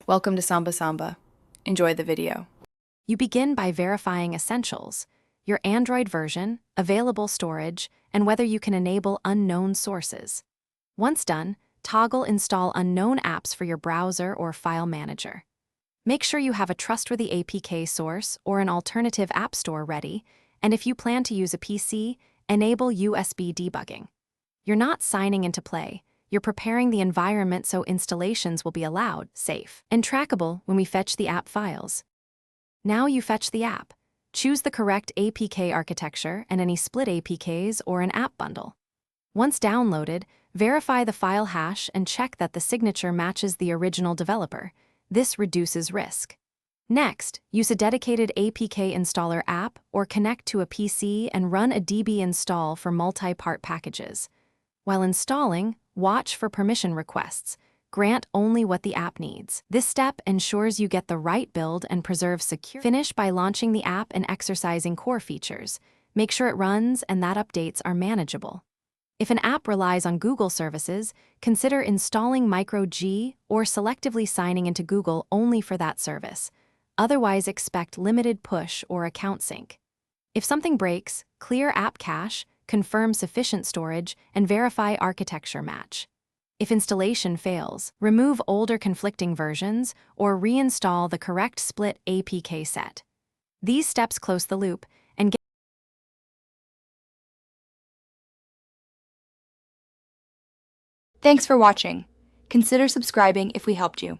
Welcome to Samba Samba. Enjoy the video. You begin by verifying essentials: your Android version, available storage, and whether you can enable unknown sources. Once done, toggle Install Unknown Apps for your browser or file manager. Make sure you have a trustworthy APK source or an alternative app store ready, and if you plan to use a PC, enable USB debugging. You're not signing into Play. You're preparing the environment so installations will be allowed, safe, and trackable when we fetch the app files. Now you fetch the app. Choose the correct APK architecture and any split APKs or an app bundle. Once downloaded, verify the file hash and check that the signature matches the original developer. This reduces risk. Next, use a dedicated APK installer app or connect to a PC and run a DB install for multi-part packages. While installing, watch for permission requests. Grant only what the app needs. This step ensures you get the right build and preserves security. Finish by launching the app and exercising core features. Make sure it runs and that updates are manageable. If an app relies on Google services, consider installing Micro G or selectively signing into Google only for that service. Otherwise, expect limited push or account sync. If something breaks, clear app cache, confirm sufficient storage, and verify architecture match. If installation fails, remove older conflicting versions or reinstall the correct split APK set. These steps close the loop and get. Thanks for watching. Consider subscribing if we helped you.